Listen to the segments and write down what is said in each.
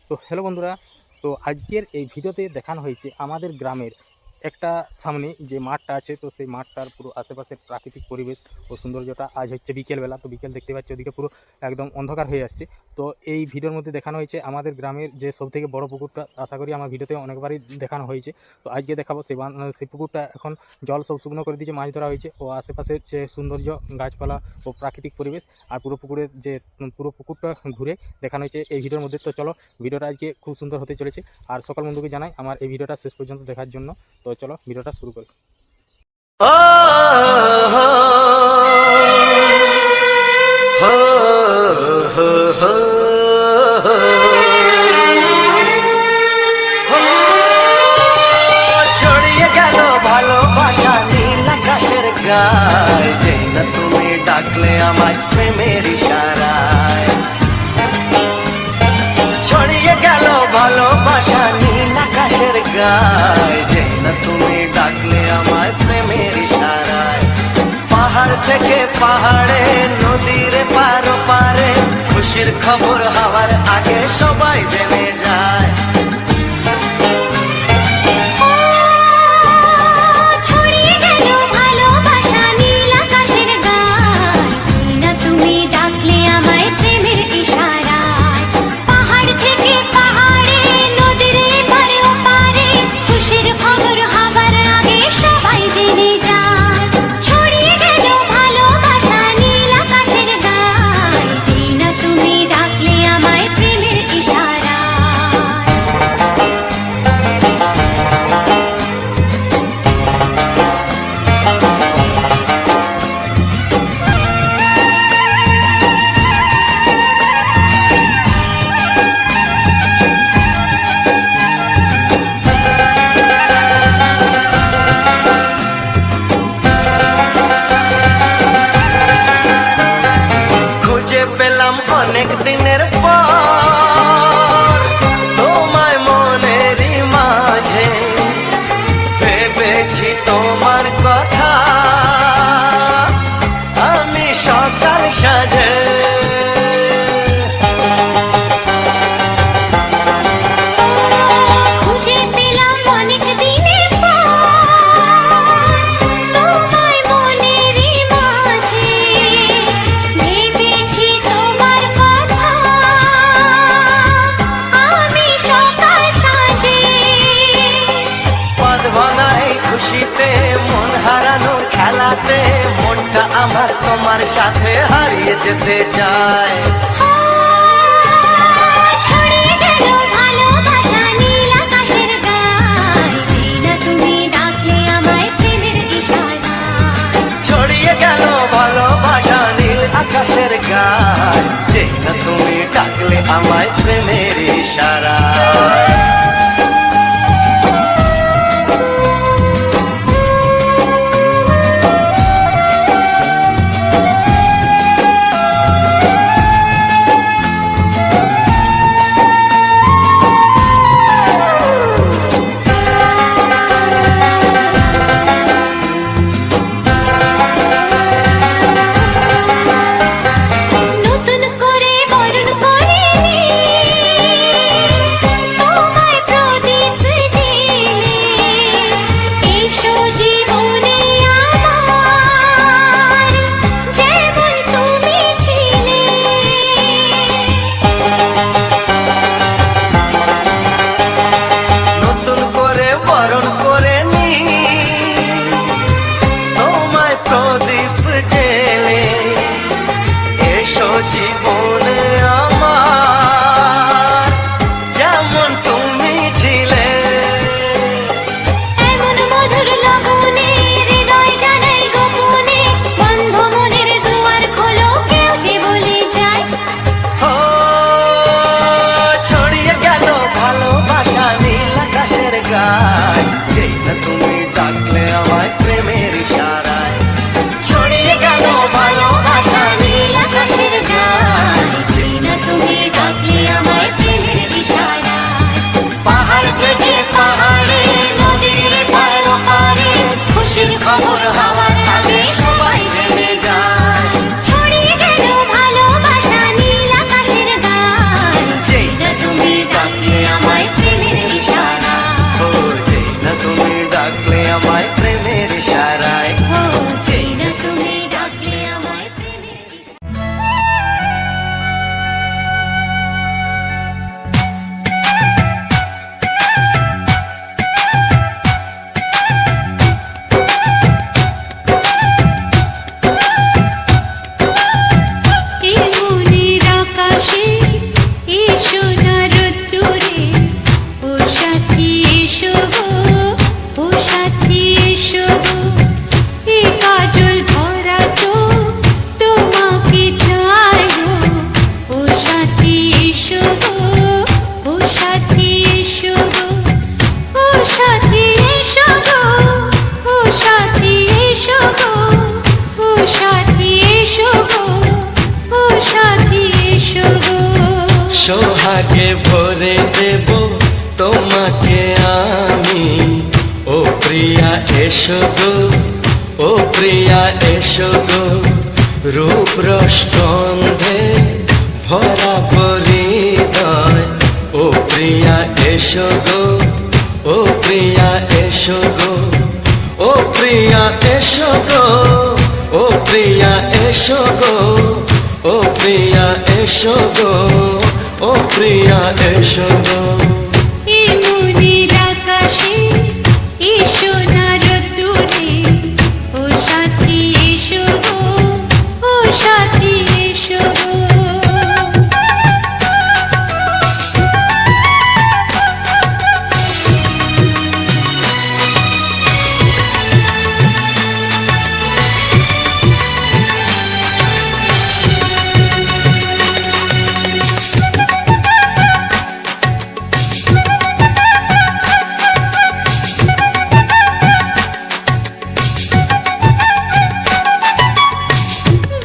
তো হ্যালো বন্ধুরা, তো আজকের এই ভিডিওতে দেখানো হয়েছে আমাদের গ্রামের একটা সামনে যে মাঠটা আছে, তো সেই মাঠটার পুরো আশেপাশের প্রাকৃতিক পরিবেশ ও সৌন্দর্যটা। আজ হচ্ছে বিকেলবেলা, তো বিকেল দেখতে পাচ্ছি ওদিকে পুরো একদম অন্ধকার হয়ে আসছে। তো এই ভিডিওর মধ্যে দেখানো হয়েছে আমাদের গ্রামের যে সবথেকে বড় পুকুরটা। আশা করি আমার ভিডিওতে অনেকবারই দেখানো হয়েছে, তো আজকে দেখাবো সেই পুকুরটা। এখন জল সব শুকনো করে দিয়েছে, মাছ ধরা হয়েছে, ও আশেপাশের যে সৌন্দর্য, গাছপালা ও প্রাকৃতিক পরিবেশ আর পুরো পুকুরের যে পুরো পুকুরটা ঘুরে দেখানো হয়েছে এই ভিডিওর মধ্যে। তো চলো, ভিডিওটা আজকে খুব সুন্দর হতে চলেছে। আর সকল বন্ধুকে জানাই আমার এই ভিডিওটা শেষ পর্যন্ত দেখার জন্য। তো চলো ভিডিওটা শুরু করি। ছড়িয়ে গেল ভালোবাসা নীল আকাশের গায়ে, যেই না তুমি ডাকলে আমায় প্রেমের ইশারায়। ছড়িয়ে গেল ভালোবাসা নীল আকাশের গায়ে, যেই না তুমি ডাকলে আমায় প্রেমের ইশারায়। পাহাড় থেকে পাহাড়ে, নদীর পারো পারে, খুশির খবর হওয়ার আগে সবাই জেনে যায়। পেলাম অনেক দিনের পর তোমায় মনেরই মাঝে, ভেবেছি তোমার কথা আমি সকাল সাজে। খুশিতে মন হারানোর খেলাতে মনটা আমার তোমার সাথে হারিয়ে যেতে চায়। ছড়িয়ে গেল ভালোবাসা নীল আকাশের গায়ে, যেই না তুমি ডাকলে আমায় প্রেমের ইশারায়। ছড়িয়ে গেল ভালোবাসা নীল আকাশের গায়ে, যেই না তুমি ডাকলে আমায় প্রেমের ইশারায়। নতুন করে বরণ করে তোমায় সোহাগে ভরে দেব তোমাকে আমি। ও প্রিয়া এসো গো, ও প্রিয়া এসো গো, রূপ রস গন্ধে ভরা হৃদয়। ও প্রিয়া এসো গো, ও প্রিয়া এসো গো, ও প্রিয়া এসো গো, ও প্রিয়া এসো গো, ও প্রিয়া এসো গো, ও প্রিয়া এসো গো। এই মনের আকাশে এসো না রোদ্দুরে, ও সাথী এসো গো, ও সাথী এসো গো।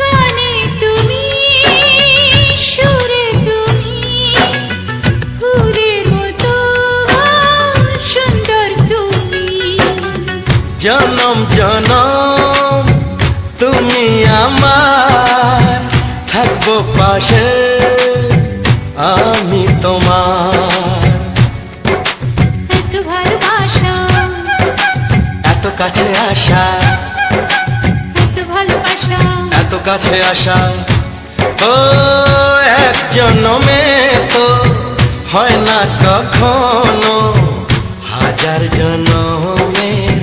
গানে তুমি, সুরে তুমি, ফুলের মতো সুন্দর তুমি। জনম জনম তুমি আমার, থাকবো পাশে আমি তোমার। এত ভালোবাসা, এত কাছে আসা, এত ভালোবাসা, এত কাছে আসা, ও এক জন্মে তো হয় না কখনো, হাজার জন্মের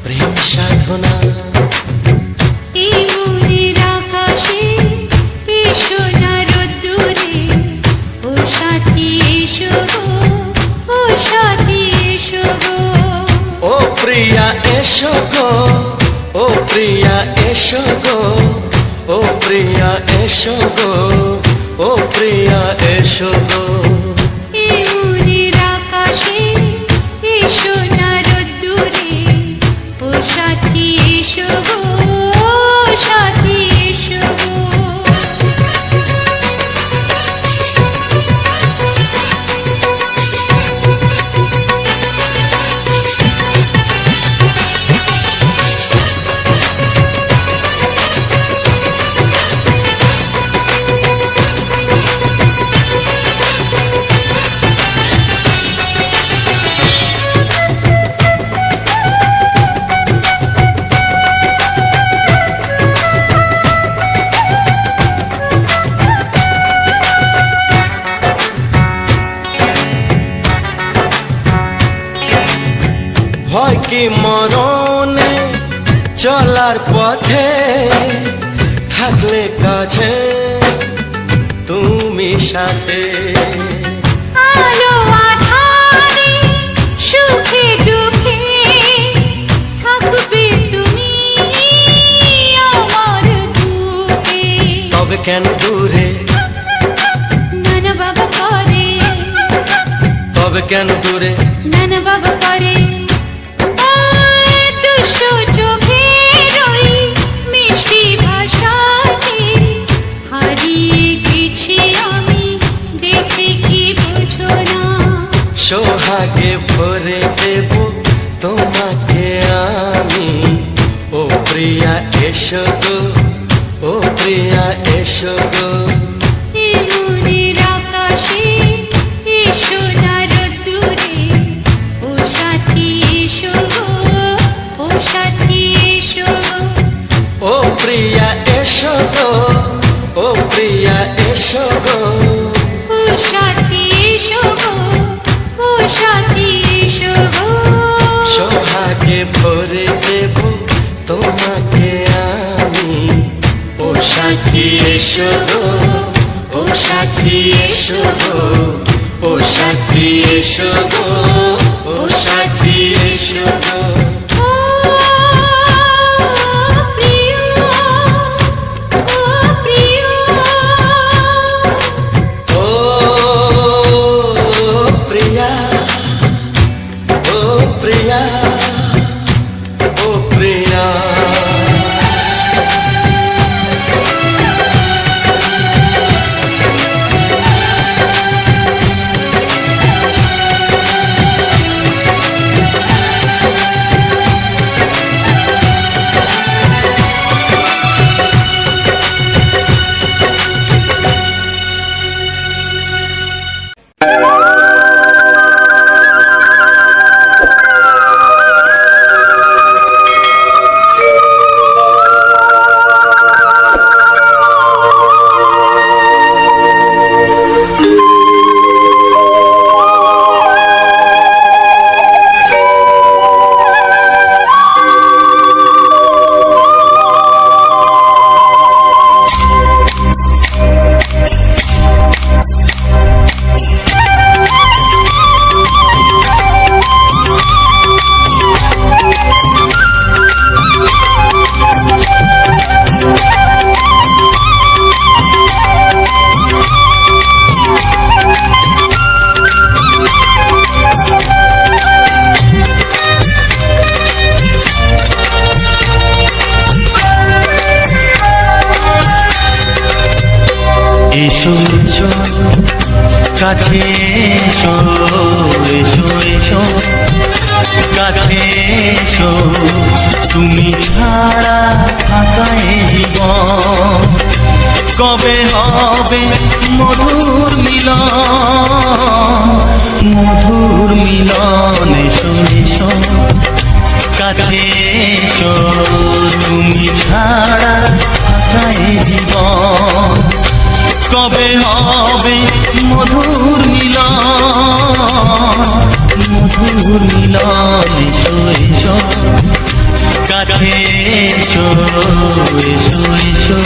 প্রেম সাধনা। এই মনের আকাশে এসো না রোদ্দুরে, ও সাথী এসো গো, ও সাথী এসো গো। ও প্রিয়া এসো গো, ও প্রিয়া এসো গো, ও প্রিয়া এসো গো, ও প্রিয়া এসো গো। এই মনের আকাশে এসো না রোদ্দুরে, ও সাথী এসো গো, ও সাথী এসো গো। ভয় কি মরণে চলার পথে, থাকলে কাছে তুমি সাথে। আলো আঁধারে, সুখে দুঃখে, থাকবে তুমি আমার বুকে। তবে কেন দূরে, নানা বাবা করে, তবে কেন দূরে, নানা বাবা করে। ওই দুষ্টু চোখের ওই মিষ্টি ভাষাতে হারিয়ে গেছি আমি, দেখে কি বুঝো না। সোহাগে ভরে দেব তোমাকে আমি। ও প্রিয়া এসো গো, ও প্রিয়া এসো গো। এই মনের আকাশে এসো না রোদ্দুরে, ও সাথী এসো গো, ও সাথী এসো গো। ও প্রিয়া এসো গো, ও প্রিয়া এসো গো। ও সাথী এসো গো, ও সাথী এসো গো। সোহাগে ভরে দেব তোমাকে আমি। ও সাথী এসো গো, ও সাথী এসো গো, ও সাথী এসো গো, ও সাথী এসো গো। ও প্রিয়, ও প্রিয়, ও প্রিয়া, ও প্রিয়া, ও প্রিয়া। এসো এসো কাছে এসো, এসো এসো কাছে এসো, তুমি ছাড়া থাকা এ জীবন কবে হবে মধুর মিলন, মধুর মিলন। এসো এসো কাছে এসো, তুমি ছাড়া থাকা এ জীবন কবে হবে মধুর মিলন, মধুর মিলন। এসো এসো কাছে এসো, এসো এসো।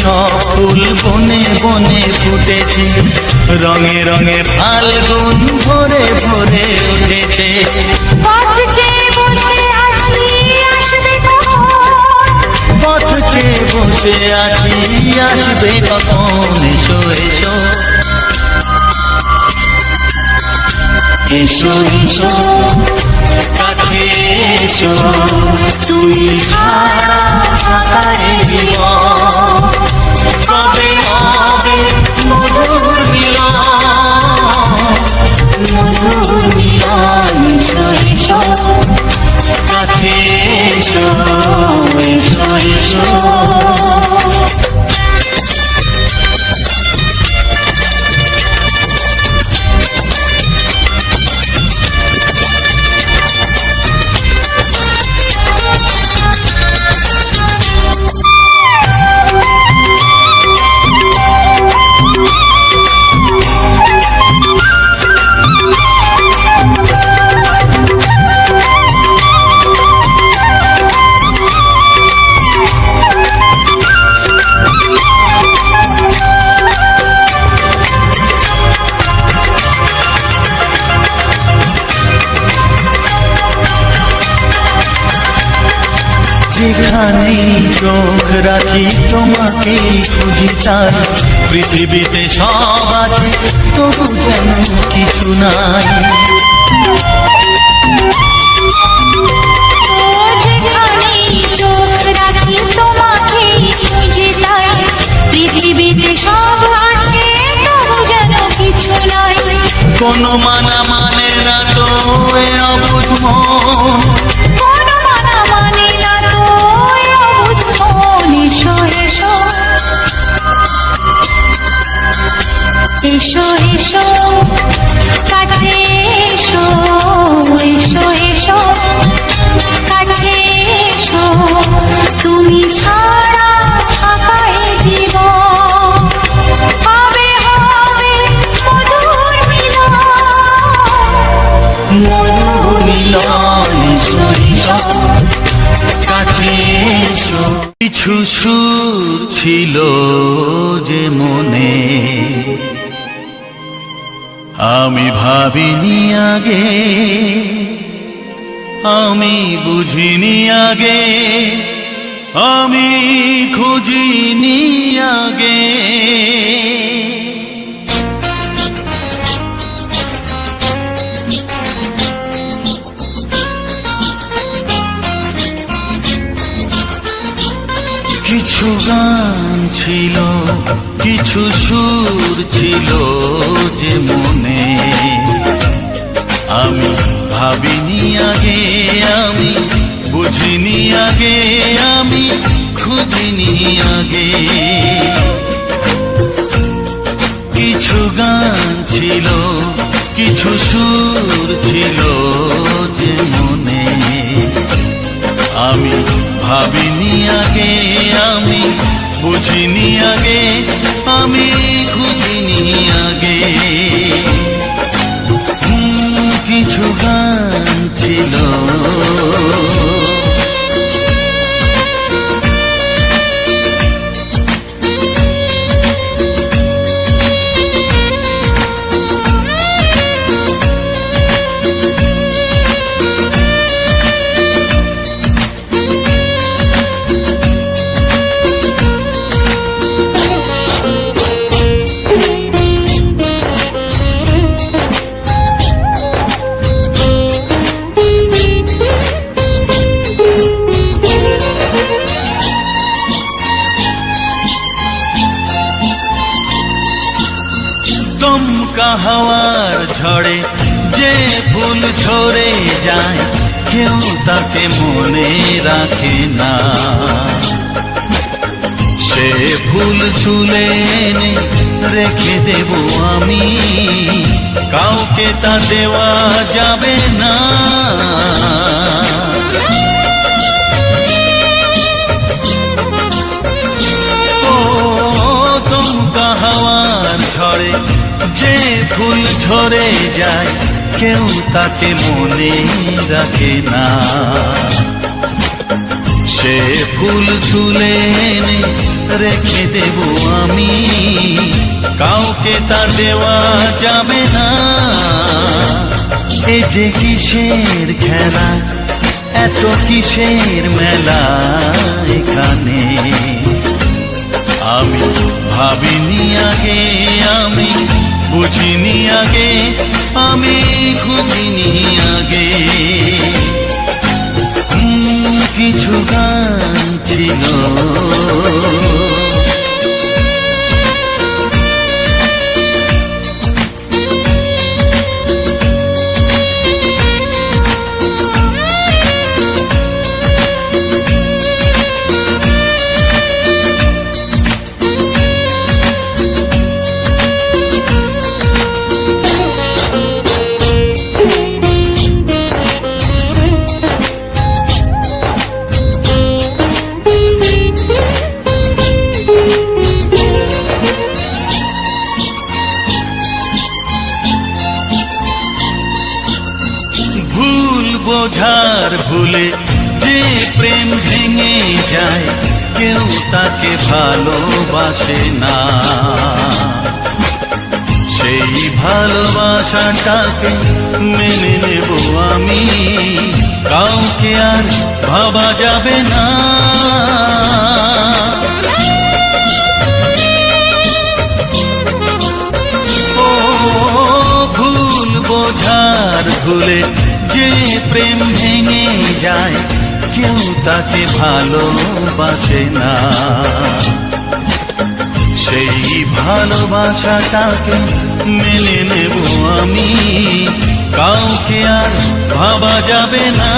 সব ফুল বনে বনে ফুটেছে, রঙে রঙে ফাল্গুন ভরে ভরে উঠেছে। পথ চেয়ে বসে আছি আসবে কখন, পথ চেয়ে বসে আছি আসবে কখন। এসো এসো এসো এসো কাছে এসো, তুমি ছাড়া থাকা এ জীবন কবে হবে মধুর মিলন, মধুর মিলন। এসো এসো কাছে এসো, এসো এসো। যেখানেই চোখ রাখি তোমাকে খুঁজি তাই, পৃথিবীতে সব আছে তবু যেন কিছু নাই। যেখানেই চোখ রাখি তোমাকে খুঁজি তাই, পৃথিবীতে সব আছে তবু যেন কিছু নাই। কোনো মানা মানে না তো এ অবুঝ মন, কোনো মানা মানে না তো এ অবুঝ মন। এসো এসো এসো এসো কাছে এসো, এসো এসো কাছে এসো, তুমি ছাড়া থাকা এ জীবন কবে হবে মধুর মিলন, কিছু সুর ছিল যে মনে, আমি ভাবিনি আগে, আমি বুঝিনি আগে, আমি খুঁজিনি আগে। কিছু গান ছিল, কিছু সুর ছিল যে মনে, আমি ভাবিনি আগে, আমি বুঝিনি আগে, আমি খুঁজিনি আগে। কিছু গান ছিল, কিছু সুর ছিল যে মনে, আমি ভাবিনি আগে, আমি বুঝিনি আগে, আমি খুঁজিনি আগে। কিছু গান ছিল। দমকা হাওয়ার ঝড়ে যে ফুল ঝরে যায়, কেউ তাকে মনে রাখে না। সে ফুল তুলে এনে রেখে দেব আমি, কাউকে তা দেওয়া যাবে না। ও দমকা হাওয়ার ঝড়ে যে ফুল ঝরে যায়, কেউ তাকে মনে রাখে না। সে ফুল তুলে এনে রেখে দেব আমি, কাউকে তা দেওয়া যাবে না। এ যে কিসের খেলা, এত কিসের মেলা এখানে, আমি ভাবিনি আগে, আমি বুঝিনি আগে, আমি খুঁজিনি আগে। কিছু গান ছিল। বোঝার ভুলে যে প্রেম ভেঙে যায়, কেউ তাকে ভালোবাসে না। সেই ভালোবাসাটাকে মেনে নেব আমি, কাউকে আর ভাবা যাবে না। ও ভুল বোঝার ভুলে যে প্রেম ভেঙে যায়, কেউ তাকে ভালোবাসে না। সেই ভালোবাসাটাকে মেনে নেব আমি, কাউকে আর ভাবা যাবে না।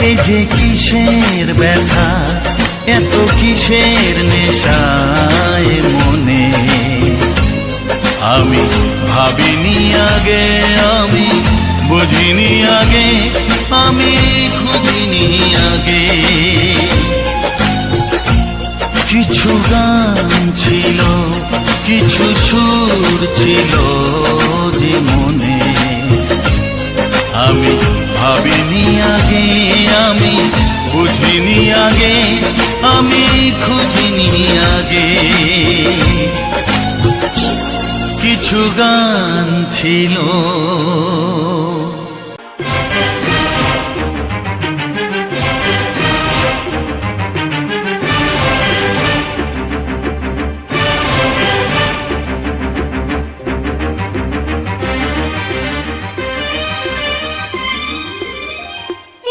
এই যে কিসের ব্যথা, এত কিসের নেশায় মনে, আমি ভাবিনি আগে, আমি বুঝিনি আগে, আমি খুঁজিনি আগে। কিছু গান ছিল, কিছু সুর ছিল যে মনে, আমি ভাবিনি আগে, আমি বুঝিনি আগে, আমি খুঁজিনি আগে। কিছু গান ছিল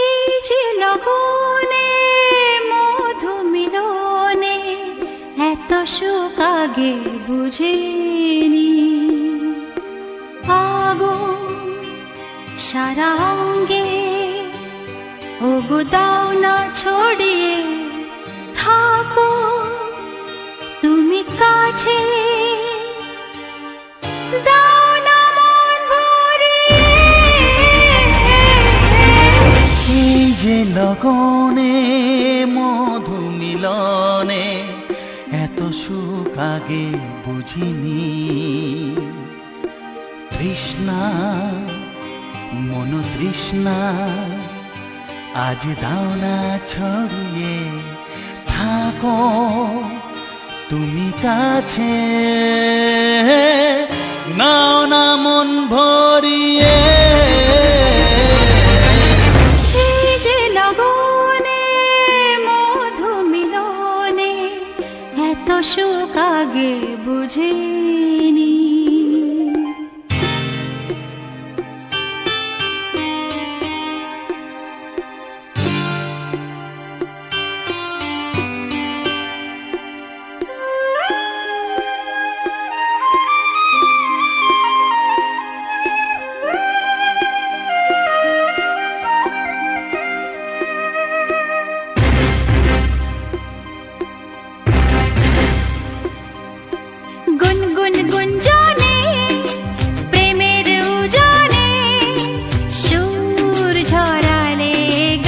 এই যে লগনে মধু মিলনে এত সুখ আগে বুঝিনি। আগুন সারা অঙ্গে ওগো দাও না ছড়িয়ে থাকো তুমি কাছে, দাও না মন ভরিয়ে। এই যে লগনে মধু মিলনে এত সুখ আগে বুঝিনি। তৃষ্ণা মন তৃষ্ণা আজ দাও না ছড়িয়ে থাকো তুমি কাছে, নাও না মন ভরিয়ে। এই যে লগনে মধু মিলনে এত সুখ আগে বুঝিনি। গুনগুন গুঞ্জনে প্রেমের উজানে সুর ঝরালে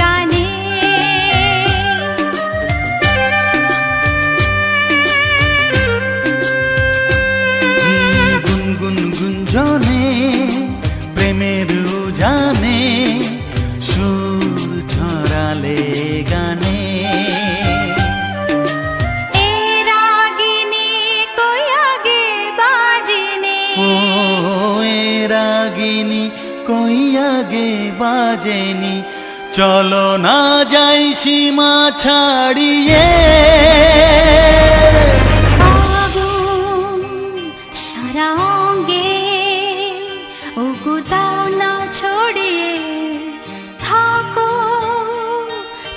গানে। গুনগুন গুঞ্জনে প্রেমের উজানে সুর ছড়ালে গানে। এ রাগিনী কই আগে বাজিনি। ও এ রাগিনী কই আগে বাজেনি, চলো না যাই সীমা ছাড়িয়ে। আগুন সারা অঙ্গে ওগো দাও না ছড়িয়ে থাকো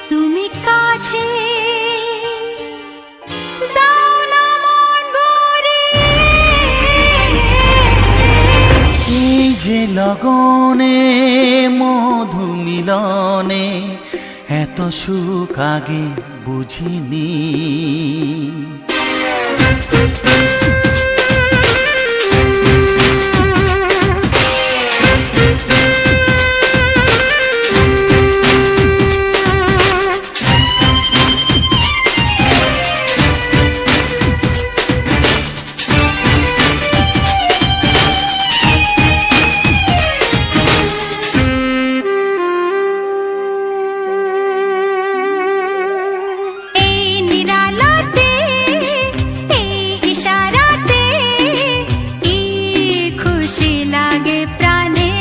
তুমি কাছে, দাও না মন ভরিয়ে। এই যে লগনে মধু মিলনে এত সুখ আগে বুঝিনি। এই নিরালাতে এই ইশারাতে কি খুশি লাগে প্রাণে।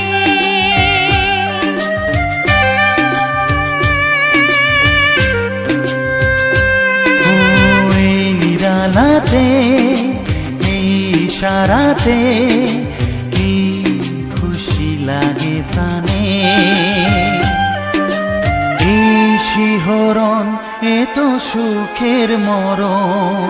ও এই নিরালাতে এই ইশারাতে কি খুশি লাগে প্রাণে। এই শিহরণ এ তো সুখের মরণ।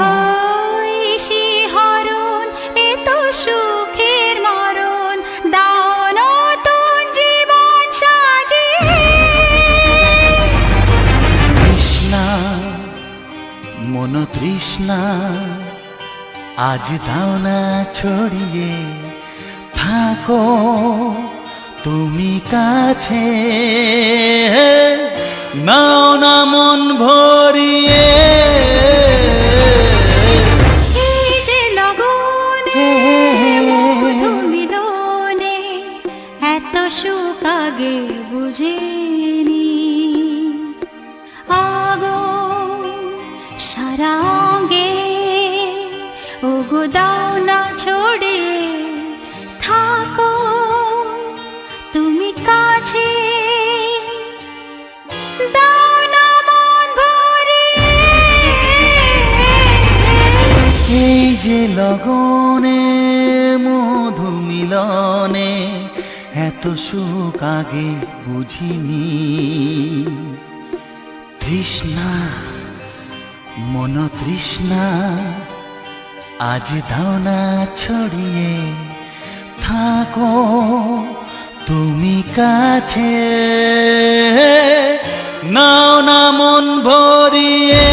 ওই শিহরণ এ তো সুখের মরণ, দাও নতুন জীবন সাজিয়ে। তৃষ্ণা মন তৃষ্ণা আজ দাও না ছড়িয়ে থাকো তুমি কাছে, নাও না মন ভরিয়ে। এই যে লগনে মধু মিলনে এত সুখ আগে বুঝিনি। আগুন সারা অঙ্গে ওগো দাও না ছড়িয়ে থাকো তুমি কাছে দাও না মন ভরিয়ে এই যে লগনে মধু মিলনে এত সুখ আগে বুঝিনি। তৃষ্ণা মন তৃষ্ণা আজ দাও না ছড়িয়ে থাকো তুমি কাছে নাও না মন ভরিয়ে।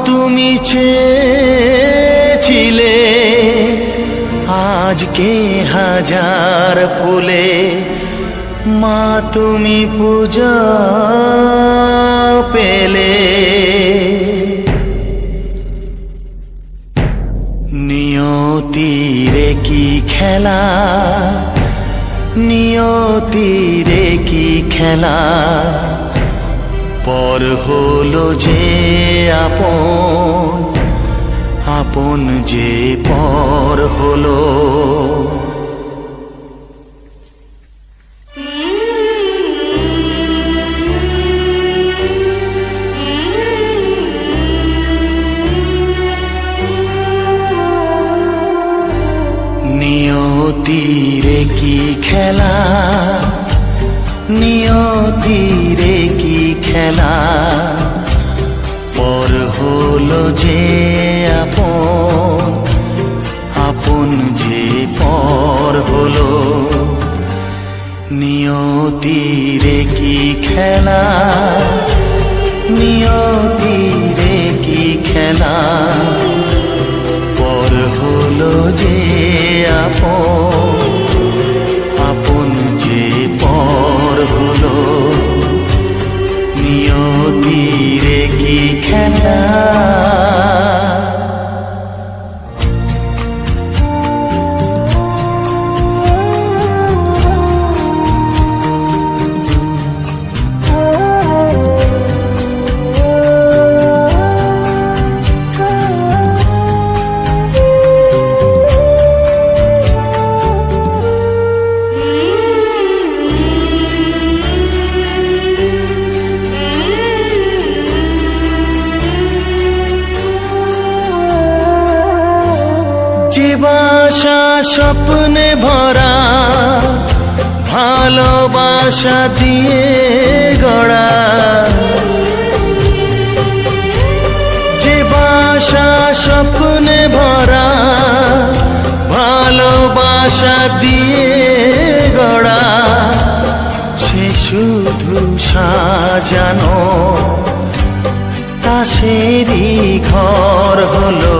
তুমি চেয়েছিলে আজকে হাজার ফুলে, মা তুমি পূজা পেলে। নিয়তিরে কি খেলা, নিয়তিরে কি খেলা, পর হলো যে আপন, আপন যে পর হলো। নিয়তিরে কি খেলা, নিয়তিরে কি খেলা, পর হলো যে আপন, আপন যে পর হলো। নিয়তিরে কি খেলা, নিয়তিরে কি খেলা, পর হলো যে আপন, আপন যে পর হলো। নিয়তিরে কি খেলা। যে বাসা স্বপ্নে ভরা, ভালোবাসা দিয়ে গড়া, যে বাসা স্বপ্নে ভরা, ভালোবাসা দিয়ে গড়া, সে শুধু সাজানো তাসেরই ঘর হলো।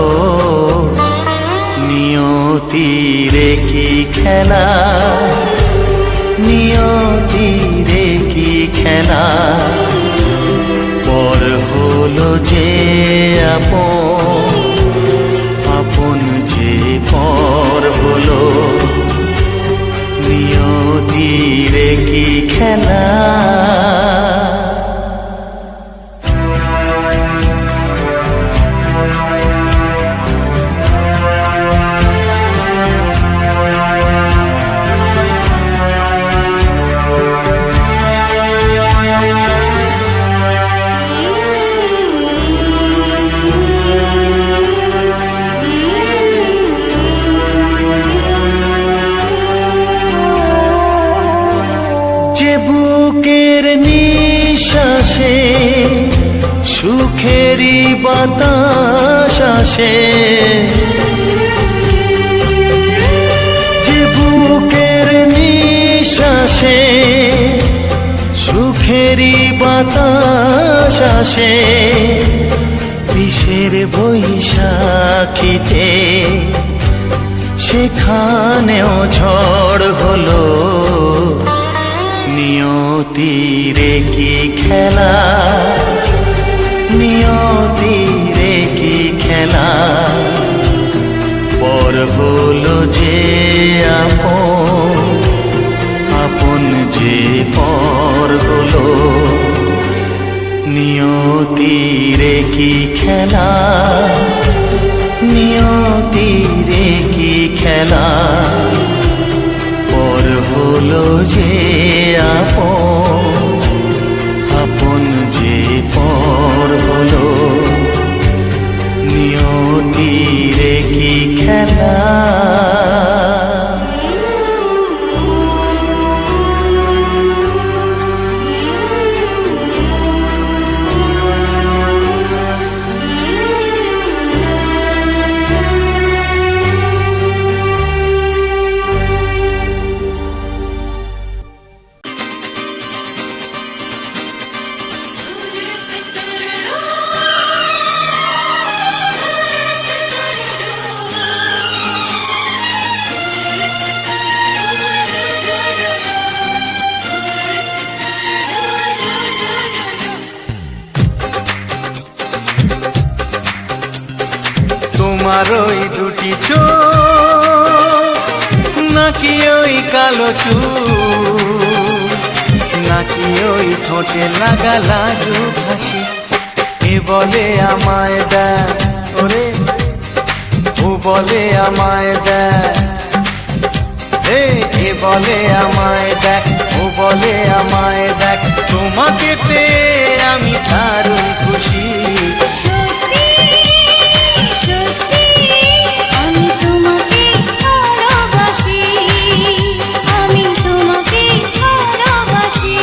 নিয়তিরে কি খেলা, নিয়তিরে কি খেলা, পর হলো যে আপন, আপন যে পর হলো। নিয়তিরে কি খেলা। বুকের নিঃশ্বাসে সুখেরই বাতাস আসে, যে বুকের নিঃশ্বাসে সুখেরই বাতাস আসে, বিষের বৈশাখীতে সেখানেও ঝড় হলো। নিয়তিরে কি খেলা, নিয়তিরে কি খেলা, পর হলো যে আপন, আপন যে পর হলো। নিয়তিরে কি খেলা, নিয়তিরে কি খেলা, পর হলো যে আপন, আপন যে পর হলো। নিয়তিরে কি খেলা। তোমার ওই দুটি চোখ, নাকি ওই কালো চুল, নাকি ওই ঠোঁটে লাগা লাজু হাসি, এ বলে আমায় দেয় ওরে, ও বলে আমায় দেয়, এ বলে আমায় দেখ, ও বলে আমায় দেখ, তোমাকে পেয়ে আমি দারুণ খুশি। সত্যি সত্যি আমি তোমাকে ভালোবাসি, আমি তোমাকে ভালোবাসি।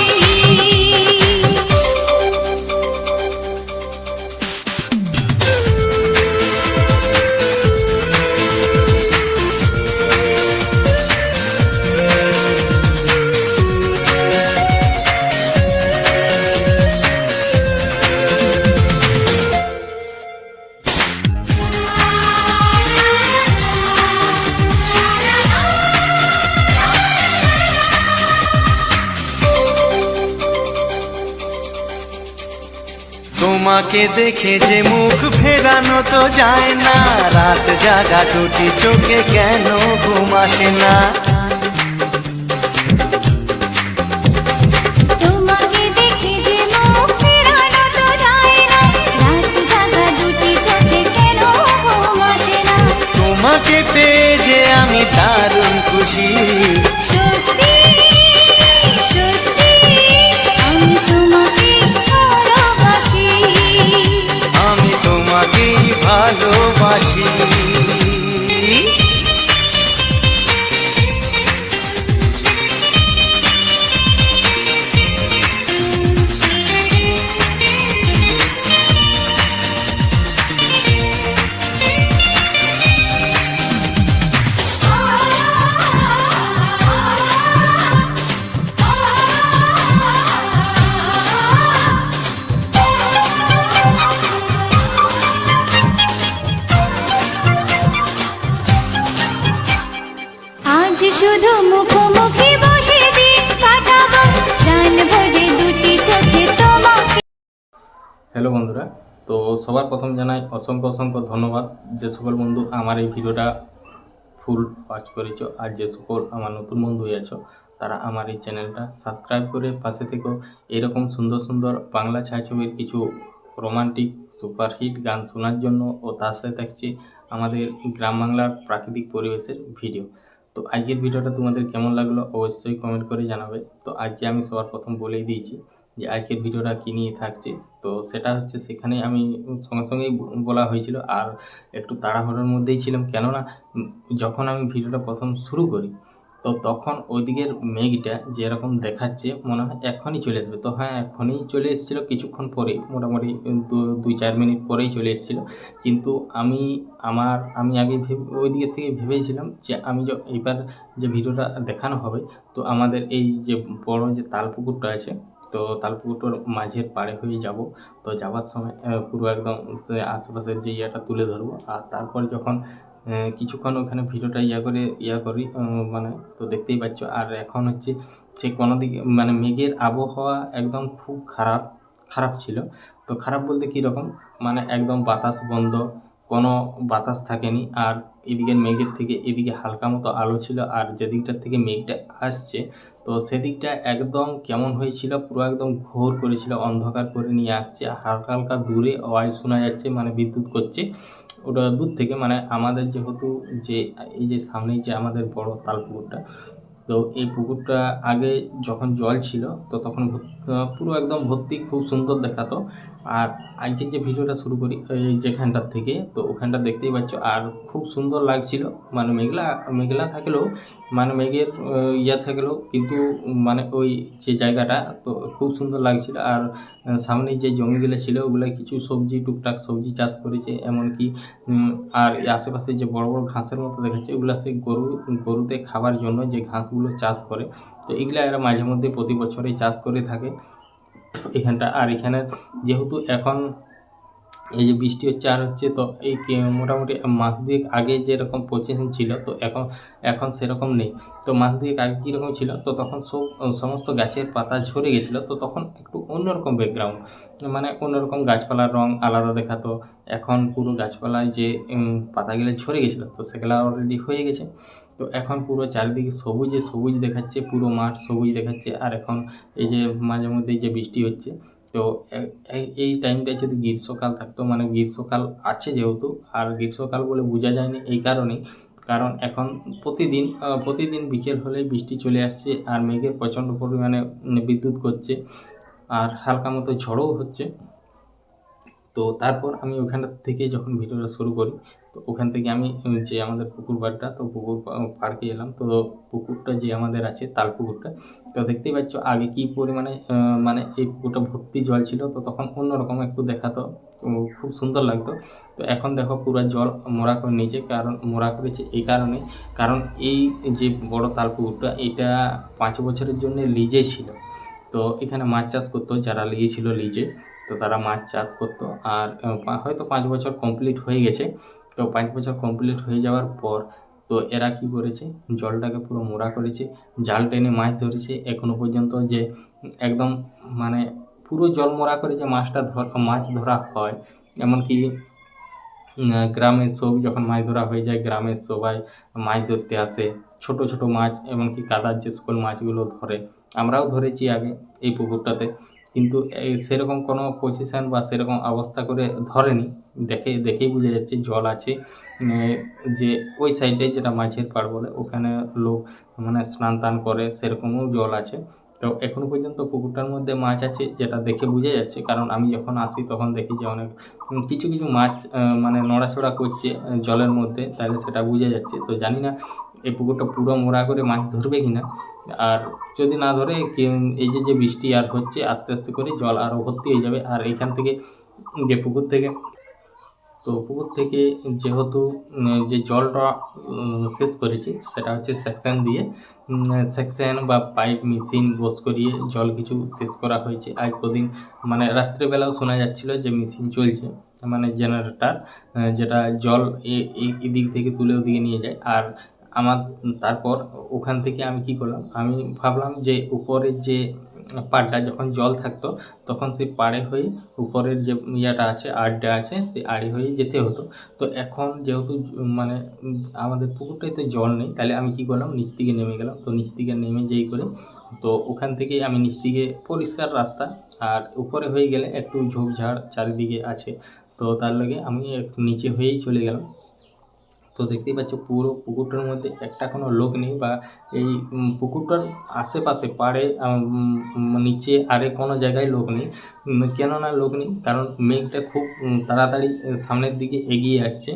তোমাকে দেখে যে মুখ ফেরানো তো যায় না, রাত জাগা দুটি চোখে কেন ঘুম আসে না। তোমাকে দেখে যে মুখ ফেরানো তো যায় না, রাত জাগা দুটি চোখে কেন ঘুম আসে না। তোমাকে পেয়ে যে আমি দারুণ খুশি। সত্যি সত্যি আমি তোমাকে ভালোবাসি, আমি তোমাকেই ভালোবাসি। আজ শুধু মুখোমুখি বসে দিন কাটাবো, প্রাণ ভরে দুটি চোখে তোমাকে। হ্যালো বন্ধুরা, তো সবার প্রথম জানাই অসংখ্য অসংখ্য ধন্যবাদ যে সকল বন্ধু আমার এই ভিডিওটা ফুল ওয়াচ করেছো, আর যে সকল আমার নতুন বন্ধু আছো তারা আমার এই চ্যানেলটা সাবস্ক্রাইব করে পাশে থেকেও এরকম সুন্দর সুন্দর বাংলা ছায়াছবির কিছু রোমান্টিক সুপারহিট গান শোনার জন্য, ও তার সাথে থাকছে আমাদের গ্রাম বাংলার প্রাকৃতিক পরিবেশের ভিডিও। তো আজকের ভিডিওটা তোমাদের কেমন লাগলো অবশ্যই কমেন্ট করে জানাবে। তো আজকে আমি সবার প্রথম বলেই দিয়েছি যে আজকের ভিডিওটা কী নিয়ে থাকছে, তো সেটা হচ্ছে সেখানে আমি সঙ্গে সঙ্গেই বলা হয়েছিল, আর একটু তাড়াহুড়োর মধ্যেই ছিলাম, কেননা যখন আমি ভিডিওটা প্রথম শুরু করি তো তখন ওইদিকের মেঘটা যেরকম দেখাচ্ছে মনে হয় এখনই চলে আসবে। তো হ্যাঁ, এখনই চলে এসেছিলো, কিছুক্ষণ পরেই, মোটামুটি 2-4 মিনিট পরেই চলে এসেছিলো। কিন্তু আমি আগে ওই দিকের থেকে ভেবেছিলাম যে আমি এবার যে ভিডিওটা দেখানো হবে, তো আমাদের এই যে বড় যে তাল পুকুরটা আছে, তো তাল পুকুরটার মাঝের পাড়ে হয়ে যাব। তো যাওয়ার সময় পুরো একদম সে আশেপাশের যে ইয়েটা তুলে ধরবো, আর তারপর যখন কিছুক্ষণ ওখানে ভিডিওটা করি মানে, তো দেখতেই পাচ্ছ। আর এখন হচ্ছে সে কোনো দিকে মানে মেঘের আবহাওয়া একদম খুব খারাপ ছিল। তো খারাপ বলতে কীরকম, মানে একদম বাতাস বন্ধ, কোনো বাতাস থাকেনি, আর এদিকের মেঘের থেকে এদিকে হালকা মতো আলো ছিল, আর যে দিকটার থেকে মেঘটা আসছে তো সেদিকটা একদম কেমন হয়েছিল, পুরো একদম ঘোর করেছিল, অন্ধকার করে নিয়ে আসছে। হালকা হালকা দূরে আওয়াজ শোনা যাচ্ছে, মানে বিদ্যুৎ করছে ওটা দূর থেকে। মানে আমাদের যেহেতু যে এই যে সামনেই যে আমাদের বড় তাল পুকুরটা, তো এই পুকুরটা আগে যখন জল ছিল তো তখন পুরো একদম ভর্তি, খুব সুন্দর দেখাতো। আর আজকে যে ভিডিওটা শুরু করি এই যেখানটার থেকে, তো ওখানটা দেখতেই পাচ্ছ, আর খুব সুন্দর লাগছিল। মানে মেঘলা মেঘলা থাকলেও, মানে মেঘের ইয়ে থাকলেও কিন্তু মানে ওই যে জায়গাটা তো খুব সুন্দর লাগছিল। আর সামনে যে জমিগুলো ছিল ওগুলো কিছু সবজি, টুকটাক সবজি চাষ করেছে, এমনকি আর এই আশেপাশে যে বড় বড় ঘাসের মতো দেখাচ্ছে ওগুলো সেই গরুতে খাবার জন্য যে ঘাসগুলো চাষ করে, তো এগুলো এরা মাঝে মধ্যে প্রতি বছরই চাষ করে থাকে এখানটা। আর এখানে যেহেতু এখন এই যে বৃষ্টি হচ্ছে আর হচ্ছে, তো এই মোটামুটি মাস দুয়েক আগে যেরকম পজিশন ছিল, তো এখন এখন সেরকম নেই। তো মাস দুয়েক আগে কীরকম ছিল, তো তখন সমস্ত গাছের পাতা ঝরে গেছিলো, তো তখন একটু অন্যরকম ব্যাকগ্রাউন্ড, মানে অন্যরকম গাছপালার রং আলাদা দেখাতো। এখন পুরো গাছপালায় যে পাতাগুলো ঝরে গেছিলো, তো সেগুলো অলরেডি হয়ে গেছে। তো এখন পুরো চারিদিকে সবুজে সবুজ দেখাচ্ছে, পুরো মাঠ সবুজ দেখাচ্ছে। আর এখন এই যে মাঝে মধ্যেই যে বৃষ্টি হচ্ছে, তো এই টাইমটায় যদি গ্রীষ্মকাল থাকতো, মানে গ্রীষ্মকাল আছে যেহেতু, আর গ্রীষ্মকাল বলে বোঝা যায়নি এই কারণেই, কারণ এখন প্রতিদিন বিকেল হলেই বৃষ্টি চলে আসছে, আর মেঘের প্রচণ্ড পরিমাণে বিদ্যুৎ করছে, আর হালকা মতো ঝড়ও হচ্ছে। তো তারপর আমি ওখানটা থেকে যখন ভিডিওটা শুরু করি, তো ওখান থেকে আমি যে আমাদের পুকুর পাড়টা, তো পুকুর পাড়কে এলাম। তো পুকুরটা যে আমাদের আছে তাল পুকুরটা, তো দেখতেই পাচ্ছ আগে কী পরিমাণে মানে এই পুকুরটা ভর্তি জল ছিল, তো তখন অন্যরকম একটু দেখাতো, তো খুব সুন্দর লাগতো। তো এখন দেখো পুরো জল মরা করে নিয়েছে, কারণ মরা করেছে এই কারণে, কারণ এই যে বড় তাল পুকুরটা, এটা 5 বছরের জন্য লিজে ছিল। তো এখানে মাছ চাষ করতো যারা লিয়েছিল লিজে, তো তারা মাছ চাষ করতো। আর হয়তো 5 বছর কমপ্লিট হয়ে গেছে। তো 5 বছর কমপ্লিট হয়ে যাওয়ার পর, তো এরা কী করেছে, জলটাকে পুরো মোড়া করেছে, জাল টেনে মাছ ধরেছে। এখনো পর্যন্ত যে একদম মানে পুরো জল মোড়া করে যে মাছ ধরা হয়, এমনকি গ্রামের যখন মাছ ধরা হয়ে যায়, গ্রামের সবাই মাছ ধরতে আসে, ছোট ছোট মাছ, এমনকি কাদার যে সকল মাছগুলো ধরে, আমরাও ধরেছি আগে এই পুকুরটাতে। কিন্তু সেরকম কোনো পজিশন বা সেরকম অবস্থা করে ধরেনি, দেখেই বোঝা যাচ্ছে জল আছে। যে ওই সাইডে যেটা মাছের পাড় বলে, ওখানে লোক মানে স্নান টান করে, সেরকমও জল আছে। তো এখনো পর্যন্ত পুকুরটার মধ্যে মাছ আছে, যেটা দেখে বোঝা যাচ্ছে, কারণ আমি যখন আসি তখন দেখি যে অনেক কিছু কিছু মাছ মানে নড়াচড়া করছে জলের মধ্যে, তাহলে সেটা বোঝা যাচ্ছে। তো জানি না এই পুকুরটা পুরো মোড়া করে মাছ ধরবে কি না, আর যদি না ধরে এই যে বৃষ্টি আর হচ্ছে, আস্তে আস্তে করে জল আরও ভর্তি হয়ে যাবে। আর এখান থেকে যে পুকুর থেকে, তো পুকুর থেকে যেহেতু যে জলটা শেষ করেছি, সেটা হচ্ছে সেকশন দিয়ে, সেকশন বা পাইপ মেশিন বস করিয়ে জল কিছু শেষ করা হয়েছে। আজ কদিন মানে রাত্রেবেলাও শোনা যাচ্ছিল যে মেশিন চলছে, মানে জেনারেটর, যেটা জল এদিক থেকে তুলে ওদিকে নিয়ে যায়। আর আমার তারপর ওখান থেকে আমি কি করলাম, আমি ভাবলাম যে উপরের যে পাড়টা যখন জল থাকতো, তখন সেই পাড়ে হয়ে উপরের যে ইয়েটা আছে, আড়টা আছে, সেই আড়ে হয়ে যেতে হতো। তো এখন যেহেতু মানে আমাদের পুকুরটাতে জল নেই, তাহলে আমি কি করলাম, নিচ দিকে নেমে গেলাম। তো নিচ দিকে নেমে যেই করে, তো ওখান থেকেই আমি নিচ দিকে পরিষ্কার রাস্তা, আর উপরে হয়ে গেলে একটু ঝোপঝাড় চারিদিকে আছে, তো তার লগে আমি একটু নিচে হয়েই চলে গেলাম। তো দেখতেই পাচ্ছ পুরো পুকুরটার মধ্যে একটা কোনো লোক নেই, বা এই পুকুরটার আশেপাশে পাড়ে নিচে আরে কোনো জায়গায় লোক নেই। কেননা লোক নেই, কারণ মেঘটা খুব তাড়াতাড়ি সামনের দিকে এগিয়ে আসছে,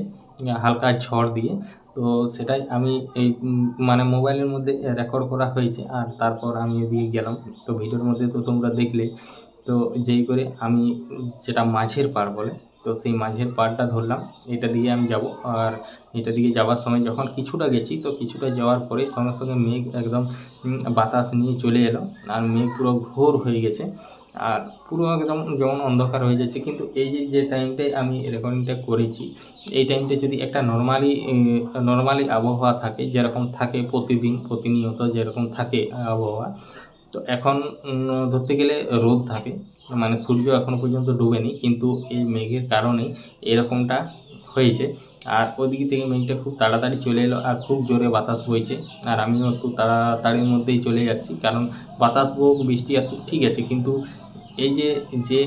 হালকা ঝড় দিয়ে। তো সেটাই আমি এই মানে মোবাইলের মধ্যে রেকর্ড করা হয়েছে, আর তারপর আমি এদিকে গেলাম। তো ভিডিওর মধ্যে তো তোমরা দেখলে। তো যেই করে আমি যেটা মাঝের পাড় বলে, তো সেই মাঝের পাড়টা ধরলাম, এটা দিয়ে আমি যাব। আর এটা দিকে যাওয়ার সময় যখন কিছুটা গেছি, তো কিছুটা যাওয়ার পরে সঙ্গে সঙ্গে মেঘ একদম বাতাস নিয়ে চলে এলো, আর মেঘ পুরো ঘোর হয়ে গেছে, আর পুরো একদম যেমন অন্ধকার হয়ে যাচ্ছে। কিন্তু এই যে টাইমটায় আমি রেকর্ডিংটা করেছি, এই টাইমটা যদি একটা নর্মালি আবহাওয়া থাকে, যেরকম থাকে প্রতিনিয়ত যেরকম থাকে আবহাওয়া, তো এখন ধরতে গেলে রোদ থাকে, মানে সূর্য এখনও পর্যন্ত ডোবেনি, কিন্তু এই মেঘের কারণে এরকমটা হয়েছে। আর ওদিক থেকে মেঘটা খুব তাড়াতাড়ি চলে এলো, আর খুব জোরে বাতাস বইছে, আর আমিও একটু তাড়াতাড়ির মধ্যেই চলে যাচ্ছি, কারণ বাতাস হোক বৃষ্টি আসুক ঠিক আছে, কিন্তু এই যে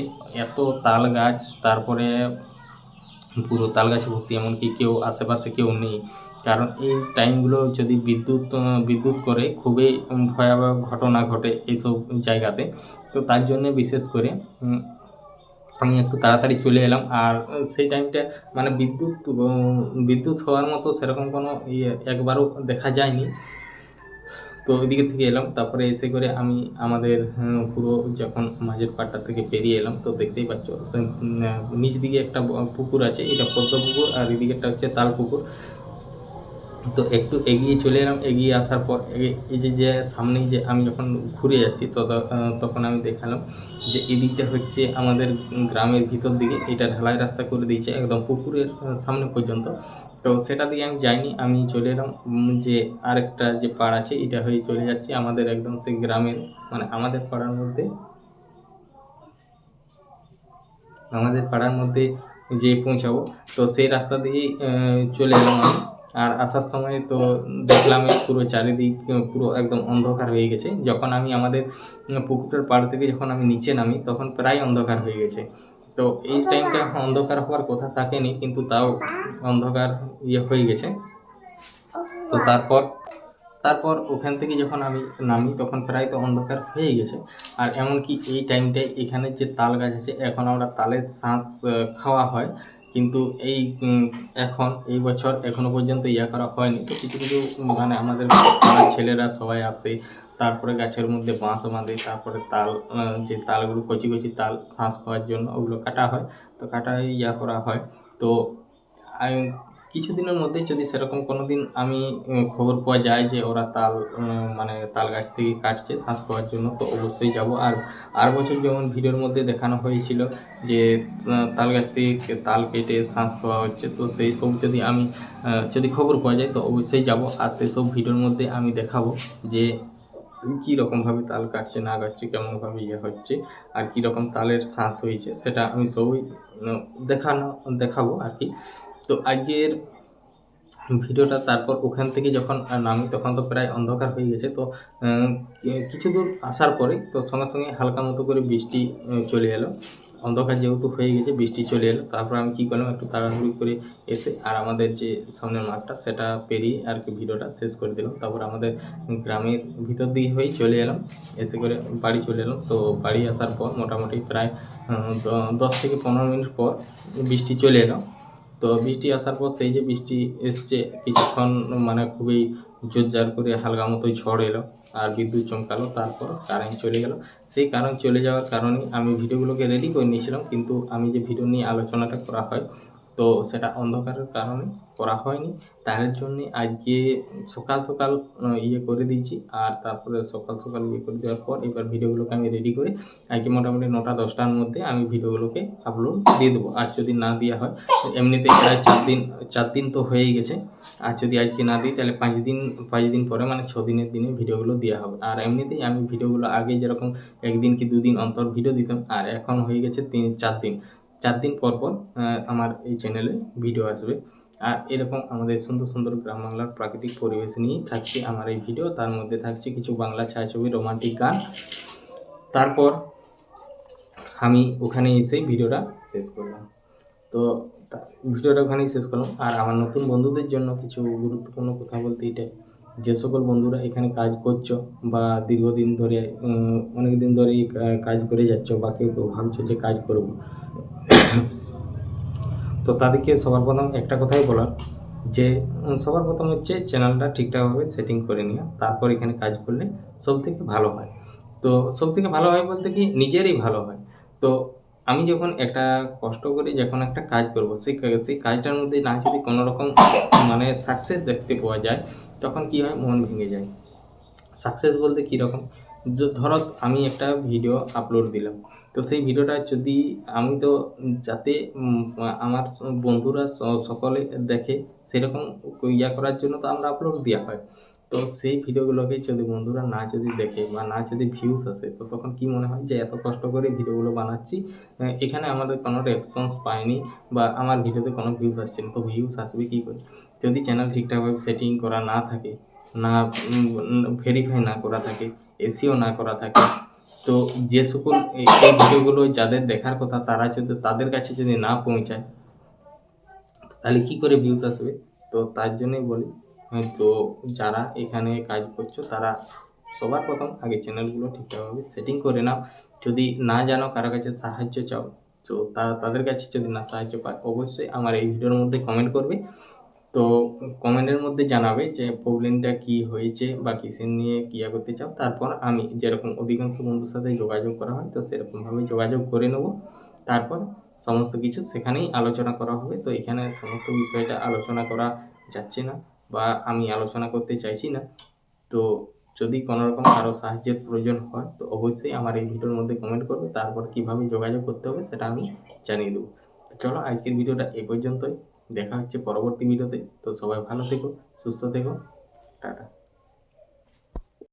এত তাল গাছ, তারপরে পুরো তাল গাছে ভর্তি, এমনকি কেউ আশেপাশে কেউ নেই। কারণ এই টাইমগুলো যদি বিদ্যুৎ করে, খুবই ভয়াবহ ঘটনা ঘটে এইসব জায়গাতে। তো তার জন্যে বিশেষ করে আমি একটু তাড়াতাড়ি চলে এলাম। আর সেই টাইমটা মানে বিদ্যুৎ হওয়ার মতো সেরকম কোনো একবারও দেখা যায়নি। তো ওইদিকে থেকে এলাম, তারপরে এসে করে আমি আমাদের পুরো যখন মাঝের পাড়টা থেকে পেরিয়ে এলাম, তো দেখতেই পাচ্ছ নিচ দিকে একটা পুকুর আছে, এটা পদ্ম পুকুর, আর এদিকেরটা হচ্ছে তাল পুকুর। তো একটু এগিয়ে চলে এলাম, এগিয়ে আসার পর এই যে সামনেই যে আমি যখন ঘুরে যাচ্ছি তখন আমি দেখালাম যে এদিকটা হচ্ছে আমাদের গ্রামের ভিতর দিকে, এটা ঢালাই রাস্তা করে দিয়েছে একদম পুকুরের সামনে পর্যন্ত। তো সেটা দিয়ে আমি যাইনি, আমি চলে এলাম যে আরেকটা যে পাড় আছে এটা হয়ে চলে যাচ্ছি আমাদের একদম সেই গ্রামের, মানে আমাদের পাড়ার মধ্যে যে পৌঁছাবো। তো সেই রাস্তা দিয়েই চলে এলাম আমি। আর আসার সময় তো দেখলাম এই পুরো চারিদিক পুরো একদম অন্ধকার হয়ে গেছে। যখন আমি আমাদের পুকুরের পাড় থেকে যখন আমি নিচে নামি তখন প্রায় অন্ধকার হয়ে গেছে। তো এই টাইমটা অন্ধকার হওয়ার কথা থাকেনি, কিন্তু তাও অন্ধকার হয়ে গেছে। তো তারপর ওখান থেকে যখন আমি নামি তখন প্রায় তো অন্ধকার হয়ে গেছে। আর এমনকি এই টাইমটায় এখানে যে তাল গাছ আছে, এখন আমরা তালের শাঁস খাওয়া হয়, কিন্তু এখন এই বছর এখনো পর্যন্ত করা হয়নি। তো কিছু কিছু মানে আমাদের পাড়ার ছেলেরা সবাই আসে, তারপরে গাছের মধ্যে বাঁশ বাঁধে, তারপরে তাল যে তালগুলো কচি কচি তাল শাঁস খাওয়ার জন্য ওগুলো কাটা হয়। তো কাটা হয়ে করা হয়। তো আমি কিছুদিনের মধ্যে যদি সেরকম কোনো দিন আমি খবর পাওয়া যায় যে ওরা মানে তাল গাছ থেকে কাটছে শাঁস খাওয়ার জন্য, তো অবশ্যই যাব। আর বছর যেমন ভিডিওর মধ্যে দেখানো হয়েছিল যে তাল গাছ থেকে তাল কেটে শাঁস খাওয়া হচ্ছে, তো সেই সব যদি খবর পাওয়া যায় তো অবশ্যই যাব। আর সেই সব ভিডিওর মধ্যে আমি দেখাবো যে কী রকমভাবে তাল কাটছে না কাটছে, কেমনভাবে হচ্ছে, আর কী রকম তালের শাঁস হয়েছে, সেটা আমি সবই দেখাবো আর কি। তো আজকের ভিডিওটা তারপর ওখান থেকে যখন নামি তখন তো প্রায় অন্ধকার হয়ে গেছে। তো কিছু দূর আসার পরে তো সঙ্গে সঙ্গে হালকা মতো করে বৃষ্টি চলে এলো। অন্ধকার যেহেতু হয়ে গেছে বৃষ্টি চলে এলো, তারপর আমি কী করলাম একটু তাড়াহুড়ি করে এসে আর আমাদের যে সামনের মাঠটা সেটা পেরিয়ে আর কি ভিডিওটা শেষ করে দিলাম। তারপর আমাদের গ্রামের ভিতর দিকে হয়েই চলে এলাম, এসে করে বাড়ি চলে এলাম। তো বাড়ি আসার পর মোটামুটি প্রায় 10 থেকে 15 মিনিট পর বৃষ্টি চলে এলো। তো বৃষ্টি আসার পর সেই যে বৃষ্টি এসছে কিছুক্ষণ, মানে খুবই জোরজার করে হালকা মতো ঝড় এলো আর বিদ্যুৎ চমকালো, তারপর কারেন্ট চলে গেল। সেই কারেন্ট চলে যাওয়ার কারণে আমি ভিডিওগুলোকে রেডি করে নিয়েছিলাম, কিন্তু আমি যে ভিডিও নিয়ে আলোচনাটা করা হয় তো সেটা অন্ধকারের কারণে করা হয়নি। তার জন্যে আজকে সকাল সকাল করে দিয়েছি। আর তারপরে সকাল সকাল করে দেওয়ার পর এবার ভিডিওগুলোকে আমি রেডি করে আজকে মোটামুটি 9টা-10টার মধ্যে আমি ভিডিওগুলোকে আপলোড দিয়ে দেবো। আর যদি না দেওয়া হয় এমনিতেই প্রায় 4 দিন তো হয়েই গেছে। আর যদি আজকে না দিই তাহলে 5 দিন পরে, মানে 6 দিনের দিনে ভিডিওগুলো দেওয়া হবে। আর এমনিতেই আমি ভিডিওগুলো আগে যেরকম 1 দিন কি 2 দিন অন্তর ভিডিও দিতাম, আর এখন হয়ে গেছে 3-4 দিন। 4 দিন পর আমার এই চ্যানেলে ভিডিও আসবে। আর এরকম আমাদের সুন্দর সুন্দর গ্রাম বাংলার প্রাকৃতিক পরিবেশ নিয়েই থাকছে আমার এই ভিডিও। তার মধ্যে থাকছে কিছু বাংলা ছায়াছবি, রোমান্টিক গান। তারপর আমি ওখানে এসে ভিডিওটা শেষ করলাম। তো ভিডিওটা ওখানেই শেষ করলাম। আর আমার নতুন বন্ধুদের জন্য কিছু গুরুত্বপূর্ণ কথা বলতে এটাই, যে সকল বন্ধুরা এখানে কাজ করছো বা দীর্ঘদিন ধরে অনেক দিন ধরেই কাজ করে যাচ্ছ, বা কেউ কেউ ভাবছো যে কাজ করব, তো তাদেরকে সবার প্রথম একটা কথাই বলার যে সবার প্রথম হচ্ছে চ্যানেলটা ঠিকঠাকভাবে সেটিং করে নেওয়া, তারপর এখানে কাজ করলে সবথেকে ভালো হয়। তো সবথেকে ভালো হয় বলতে কি নিজেরই ভালো হয়। তো আমি যখন একটা কষ্ট করে যখন একটা কাজ করব, সেই কাজটার মধ্যে না যদি কোনো রকম মানে সাকসেস দেখতে পাওয়া যায়, তখন কি হয়, মন ভেঙে যায়। সাকসেস বলতে কীরকম, ধরো আমি একটা ভিডিও আপলোড দিলাম, তো সেই ভিডিওটা যদি আমি তো যাতে আমার বন্ধুরা সকলে দেখে সেরকম করার জন্য তো আমরা আপলোড দেওয়া হয়। তো সেই ভিডিওগুলোকে যদি বন্ধুরা যদি দেখে বা যদি ভিউস আসে, তো তখন কি মনে হয় যে এত কষ্ট করে ভিডিওগুলো বানাচ্ছি, এখানে আমাদের কোনো রেসপন্স পাইনি বা আমার ভিডিওতে কোনো ভিউস আসছে না, তো ভিউস আসবে কী করে যদি চ্যানেল ঠিকঠাকভাবে সেটিং করা না থাকে, না ভেরিফাই না করা থাকে, এসইও না করা থাকে। তো যে সকল এই ভিডিওগুলো যাদের দেখার কথা তারা যদি তাদের কাছে যদি না পৌঁছায়, তাহলে কি করে ভিউজ আসবে? তো তার জন্যই বলি, তো যারা এখানে কাজ করছো তারা সবার প্রথম আগে চ্যানেলগুলো ঠিকঠাকভাবে সেটিং করে নাও। যদি না জানো কারো কাছে সাহায্য চাও, তো তাদের কাছে যদি না সাহায্য পায়, অবশ্যই আমার এই ভিডিওর মধ্যে কমেন্ট করবে। তো কমেন্টের মধ্যে জানাবে যে প্রবলেমটা কী হয়েছে বা কিসের নিয়ে করতে চাও। তারপর আমি যেরকম অধিকাংশ বন্ধুর সাথে যোগাযোগ করা হয়, তো সেরকমভাবে যোগাযোগ করে নেব। তারপর সমস্ত কিছু সেখানেই আলোচনা করা হবে। তো এখানে সমস্ত বিষয়টা আলোচনা করা যাচ্ছে না, বা আমি আলোচনা করতে চাইছি না। তো যদি কোনো রকম কারো সাহায্যের প্রয়োজন হয় তো অবশ্যই আমার এই ভিডিওর মধ্যে কমেন্ট করবে, তারপর কীভাবে যোগাযোগ করতে হবে সেটা আমি জানিয়ে দেবো। তো চলো আজকের ভিডিওটা এই পর্যন্তই, দেখা হচ্ছে পরবর্তী ভিডিওতে। তো সবাই ভালো থেকো, সুস্থ থেকো, টাটা।